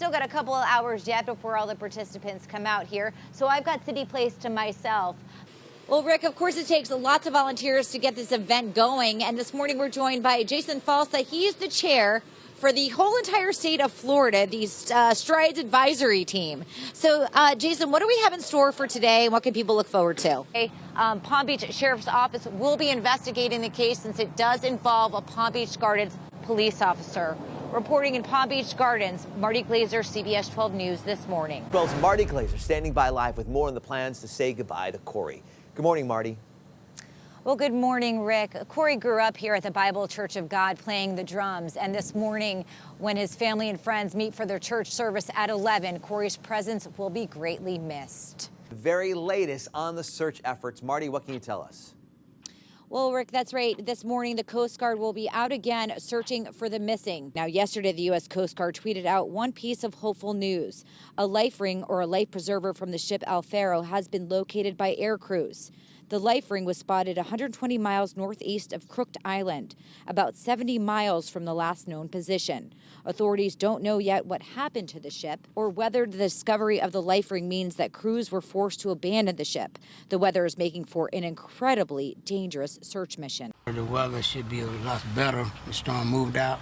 still got a couple of hours yet before all the participants come out here, so I've got City Place to myself. Well, Rick, of course, it takes lots of volunteers to get this event going, and this morning we're joined by Jason Falsa. He is the chair for the whole entire state of Florida, the Strides Advisory Team. So, Jason, what do we have in store for today, and what can people look forward to? Palm Beach Sheriff's Office will be investigating the case since it does involve a Palm Beach Gardens police officer. Reporting in Palm Beach Gardens, Marty Glazer, CBS 12 News this morning. Well, it's Marty Glazer standing by live with more on the plans to say goodbye to Corey. Good morning, Marty. Well, good morning, Rick. Corey grew up here at the Bible Church of God playing the drums. And this morning, when his family and friends meet for their church service at 11, Corey's presence will be greatly missed. The very latest on the search efforts. Marty, what can you tell us? Well, Rick, that's right. This morning, the Coast Guard will be out again searching for the missing. Now, yesterday, the U.S. Coast Guard tweeted out one piece of hopeful news. A life ring or a life preserver from the ship Alfaro has been located by air crews. The life ring was spotted 120 miles northeast of Crooked Island, about 70 miles from the last known position. Authorities don't know yet what happened to the ship or whether the discovery of the life ring means that crews were forced to abandon the ship. The weather is making for an incredibly dangerous search mission. The weather should be a lot better. The storm moved out,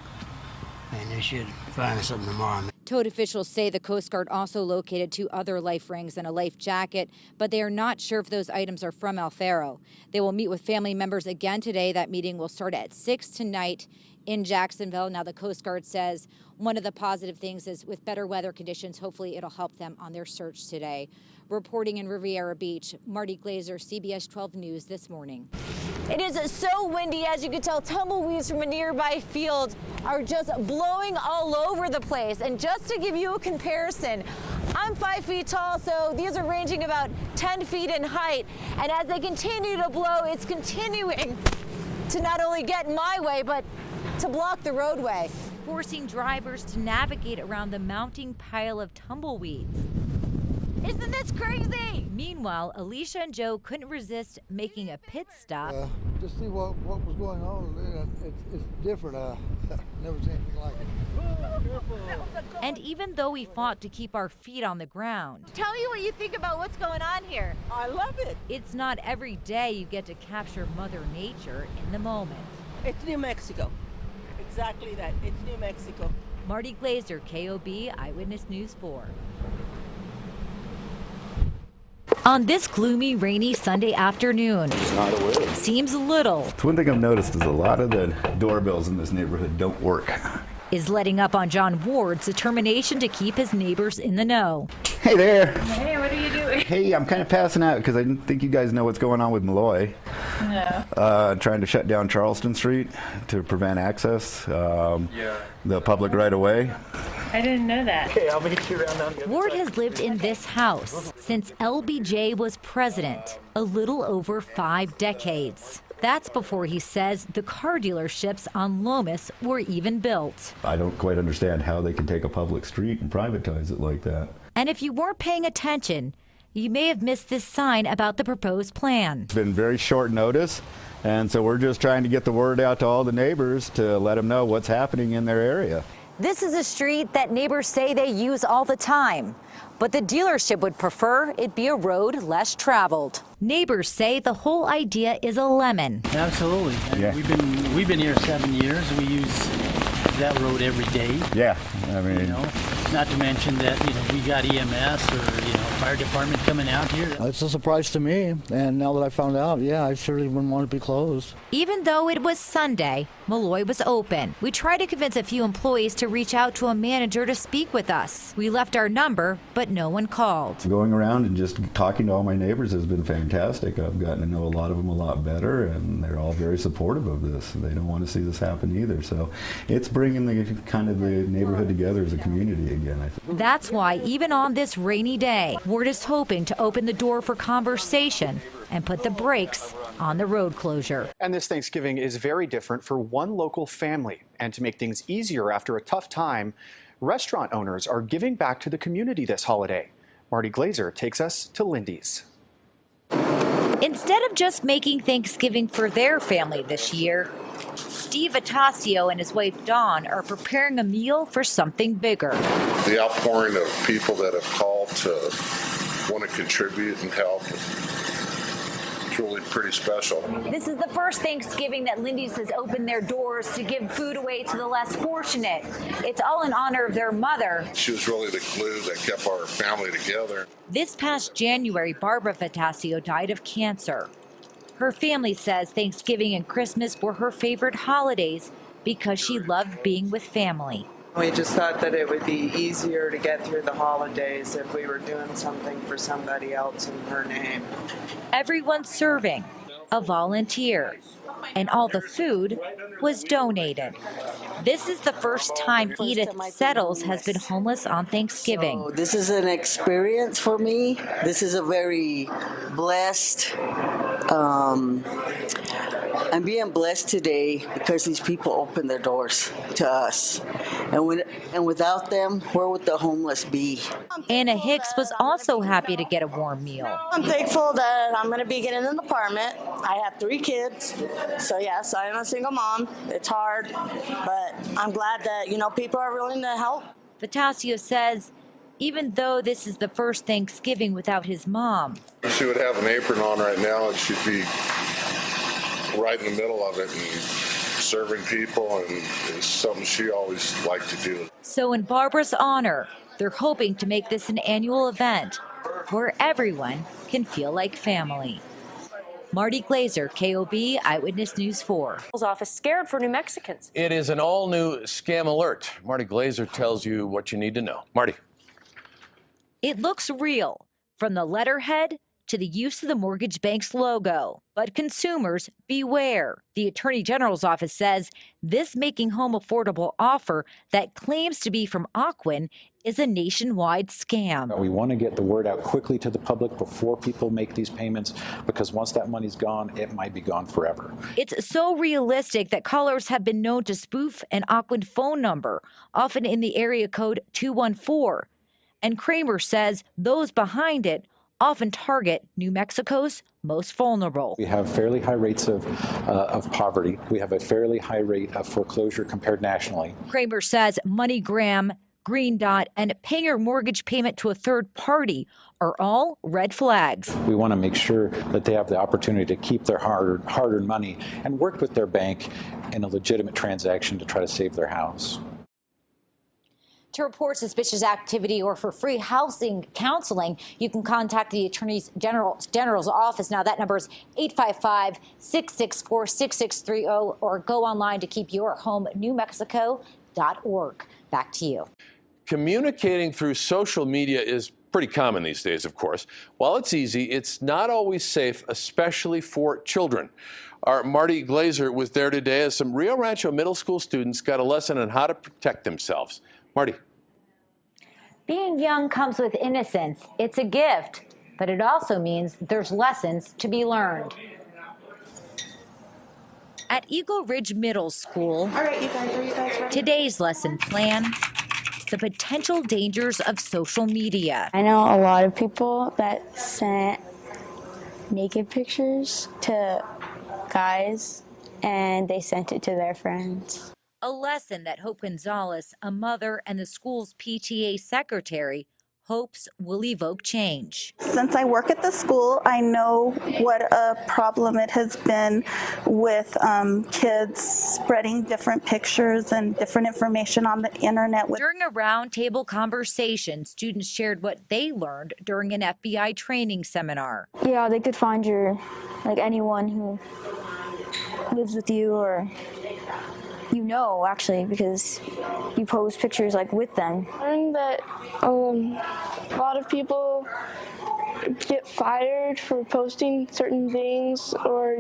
and they should find something tomorrow. Towed officials say the Coast Guard also located 2 other life rings and a life jacket, but they are not sure if those items are from Alfaro. They will meet with family members again today. That meeting will start at 6 tonight in Jacksonville. Now, the Coast Guard says one of the positive things is with better weather conditions, hopefully it'll help them on their search today. Reporting in Riviera Beach, Marty Glazer, CBS 12 News this morning. It is so windy, as you can tell. Tumbleweeds from a nearby field are just blowing all over the place. And just to give you a comparison, I'm 5 feet tall, so these are ranging about 10 feet in height. And as they continue to blow, it's continuing to not only get in my way, but to block the roadway, forcing drivers to navigate around the mounting pile of tumbleweeds. Isn't this crazy? Meanwhile, Alicia and Joe couldn't resist making a pit stop. To see what was going on, it's different. Never seen anything like it. And even though we fought to keep our feet on the ground. Tell me what you think about what's going on here. I love it. It's not every day you get to capture Mother Nature in the moment. It's New Mexico. Exactly that. It's New Mexico. Marty Glazer, KOB Eyewitness News 4. On this gloomy, rainy Sunday afternoon, seems little. One thing I've noticed is a lot of the doorbells in this neighborhood don't work. Is letting up on John Ward's determination to keep his neighbors in the know. Hey there. Hey, what are you doing? Hey, I'm kind of passing out because I didn't think you guys know what's going on with Mlg. No. Trying to shut down Charleston Street to prevent access, the public right away. I didn't know that. Okay, I'll meet you around down here. Ward has lived in this house since LBJ was president, a little over 5 decades. That's before he says the car dealerships on Lomas were even built. I don't quite understand how they can take a public street and privatize it like that. And if you weren't paying attention, you may have missed this sign about the proposed plan. It's been very short notice, and so we're just trying to get the word out to all the neighbors to let them know what's happening in their area. This is a street that neighbors say they use all the time, but the dealership would prefer it be a road less traveled. Neighbors say the whole idea is a lemon. Absolutely. Yeah. We've been here 7 years. We use that road every day. Yeah, I mean, Not to mention that we got EMS or fire department coming out here. It's a surprise to me, and now that I found out, yeah, I certainly wouldn't want to be closed. Even though it was Sunday, Mlg was open. We tried to convince a few employees to reach out to a manager to speak with us. We left our number, but no one called. going around and just talking to all my neighbors has been fantastic. I've gotten to know a lot of them a lot better, and they're all very supportive of this. They don't want to see this happen either. So it's bringing the kind of the neighborhood together as a community again, I think. That's why even on this rainy day, Ward is hoping to open the door for conversation and put the brakes on the road closure. And this Thanksgiving is very different for one local family. And to make things easier after a tough time, restaurant owners are giving back to the community this holiday. Marty Glazer takes us to Lindy's. Instead of just making Thanksgiving for their family this year, Steve Atasio and his wife Dawn are preparing a meal for something bigger. The outpouring of people that have called to want to contribute and help is truly pretty special. This is the first Thanksgiving that Lindy's has opened their doors to give food away to the less fortunate. It's all in honor of their mother. She was really the glue that kept our family together. This past January, Barbara Fatasio died of cancer. Her family says Thanksgiving and Christmas were her favorite holidays because she loved being with family. We just thought that it would be easier to get through the holidays if we were doing something for somebody else in her name. Everyone serving, a volunteer, and all the food was donated. This is the first time Edith Settles has been homeless on Thanksgiving. So this is an experience for me. This is a very blessed, I'm being blessed today because these people opened their doors to us. And without them, where would the homeless be? Anna Hicks was also happy to get a warm meal. I'm thankful that I'm going to be getting an apartment. I have 3 kids, so yes, I'm a single mom. It's hard, but I'm glad that, people are willing to help. Fatasio says even though this is the first Thanksgiving without his mom. She would have an apron on right now and she'd be right in the middle of it and serving people, and it's something she always liked to do. So in Barbara's honor, they're hoping to make this an annual event where everyone can feel like family. Marty Glazer, KOB Eyewitness News 4. Office scared for New Mexicans. It is an all-new scam alert. Marty Glazer tells you what you need to know. Marty. It looks real, from the letterhead to the use of the mortgage bank's logo. But consumers, beware. The Attorney General's office says this Making Home Affordable offer that claims to be from Ocwen is a nationwide scam. We want to get the word out quickly to the public before people make these payments, because once that money's gone, it might be gone forever. It's so realistic that callers have been known to spoof an Ocwen phone number, often in the area code 214. And Kramer says those behind it often target New Mexico's most vulnerable. We have fairly high rates of poverty. We have a fairly high rate of foreclosure compared nationally. Kramer says MoneyGram, Green Dot, and paying your mortgage payment to a third party are all red flags. We want to make sure that they have the opportunity to keep their hard-earned money and work with their bank in a legitimate transaction to try to save their house. To report suspicious activity or for free housing counseling, you can contact the Attorney General's office. Now, that number is 855-664-6630, or go online to keepyourhomenewmexico.org. Back to you. Communicating through social media is pretty common these days, of course. While it's easy, it's not always safe, especially for children. Our Marty Glazer was there today as some Rio Rancho middle school students got a lesson on how to protect themselves. Marty. Being young comes with innocence. It's a gift, but it also means there's lessons to be learned. At Eagle Ridge Middle School, All right, you guys, are you guys ready? Today's lesson plan: the potential dangers of social media. I know a lot of people that sent naked pictures to guys and they sent it to their friends. A lesson that Hope Gonzalez, a mother and the school's PTA secretary, hopes will evoke change. Since I work at the school, I know what a problem it has been with kids spreading different pictures and different information on the internet. During a roundtable conversation, students shared what they learned during an FBI training seminar. Yeah, they could find anyone who lives with you, or actually, because you post pictures with them. I learned that a lot of people get fired for posting certain things, or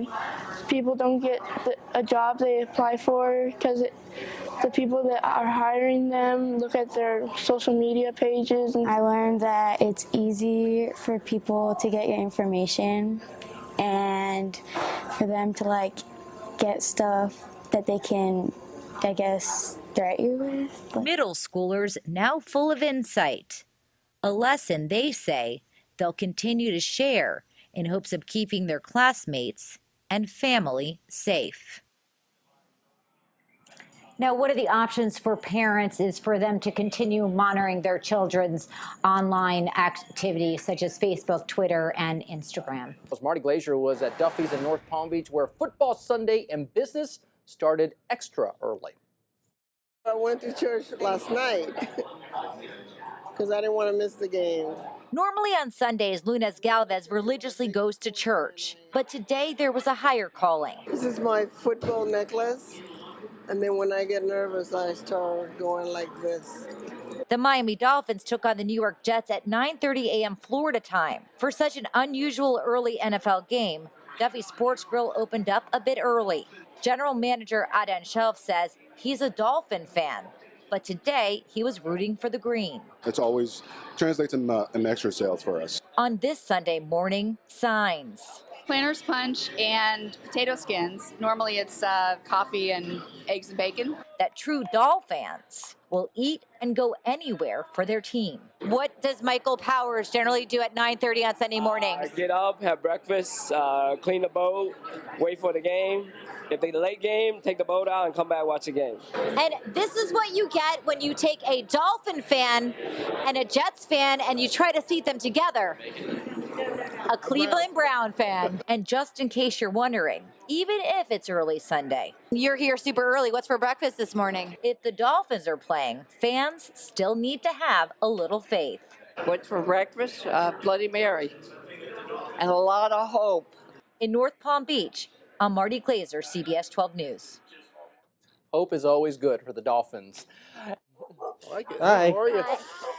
people don't get a job they apply for because the people that are hiring them look at their social media pages. I learned that it's easy for people to get your information and for them to get stuff that they can, I guess, threat you with. Middle schoolers now full of insight. A lesson they say they'll continue to share in hopes of keeping their classmates and family safe. Now, one of the options for parents is for them to continue monitoring their children's online activities, such as Facebook, Twitter, and Instagram. Marty Glazier was at Duffy's in North Palm Beach, where football Sunday and business started extra early. I went to church last night because I didn't want to miss the game. Normally on Sundays, Lunes Galvez religiously goes to church, but today there was a higher calling. This is my football necklace, and then when I get nervous, I start going like this. The Miami Dolphins took on the New York Jets at 9:30 a.m. Florida time. For such an unusual early NFL game, Duffy Sports Grill opened up a bit early. General Manager Adan Shelf says he's a Dolphin fan, but today he was rooting for the green. It's always translates in extra sales for us. On this Sunday morning, signs. Planter's Punch and potato skins. Normally it's coffee and eggs and bacon. That true Doll fans will eat and go anywhere for their team. What does Michael Powers generally do at 9:30 on Sunday mornings? Get up, have breakfast, clean the boat, wait for the game. If they late game, take the boat out and come back watch the game. And this is what you get when you take a Dolphin fan and a Jets fan and you try to seat them together. A Cleveland Brown fan. And just in case you're wondering, even if it's early Sunday, you're here super early. What's for breakfast this morning? If the Dolphins are playing, fans still need to have a little faith. What's for breakfast? Bloody Mary. And a lot of hope. In North Palm Beach, I'm Marty Glazer, CBS 12 News. Hope is always good for the Dolphins. Hi. How are you?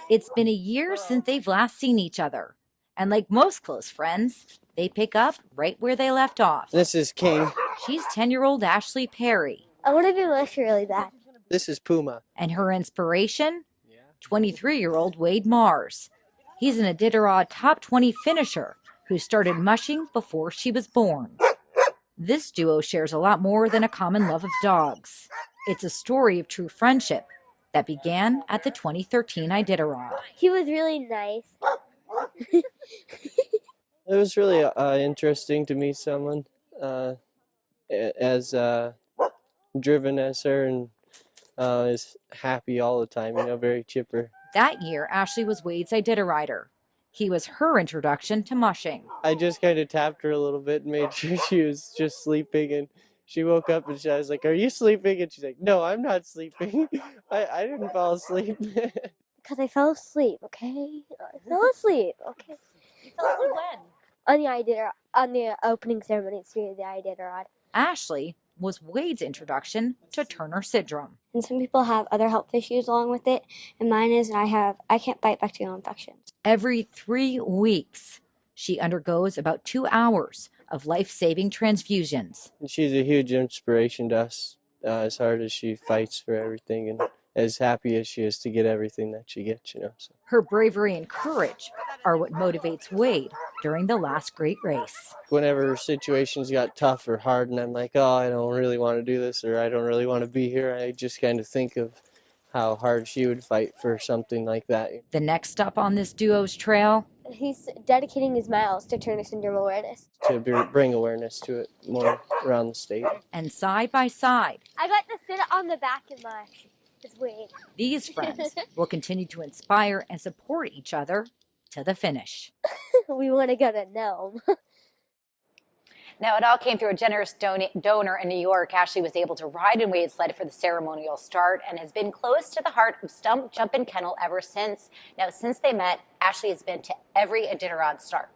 It's been a year since they've last seen each other. And like most close friends, they pick up right where they left off. This is King. She's 10-year-old Ashley Perry. I want to be Wish really bad. This is Puma. And her inspiration? 23-year-old Wade Mars. He's an Iditarod top 20 finisher who started mushing before she was born. This duo shares a lot more than a common love of dogs. It's a story of true friendship that began at the 2013 Iditarod. He was really nice. It was really interesting to meet someone as driven as her and is happy all the time, very chipper. That year, Ashley was Wade's Iditarodider. He was her introduction to mushing. I just kind of tapped her a little bit and made sure she was just sleeping, and she woke up and I was like, "Are you sleeping?" And she's like, "No, I'm not sleeping. I didn't fall asleep." Because I fell asleep, okay? I fell asleep, okay? You fell asleep when? On the opening ceremony through the Iditarod. Ashley was Wade's introduction to Turner syndrome. And some people have other health issues along with it, and mine is I can't fight bacterial infections. Every 3 weeks, she undergoes about 2 hours of life-saving transfusions. And she's a huge inspiration to us, as hard as she fights for everything and as happy as she is to get everything that she gets, So. Her bravery and courage are what motivates Wade during the last great race. Whenever situations got tough or hard and I'm like, oh, I don't really want to do this or I don't really want to be here, I just kind of think of how hard she would fight for something like that. The next stop on this duo's trail? He's dedicating his miles to Turner syndrome awareness. To bring awareness to it more around the state. And side by side, I got to sit on the back of my... It's weird. These friends will continue to inspire and support each other to the finish. We want to go to Nome. Now, it all came through a generous donor in New York. Ashley was able to ride in Wade's sled for the ceremonial start and has been close to the heart of Stump, Jump, and Kennel ever since. Now, since they met, Ashley has been to every Iditarod start.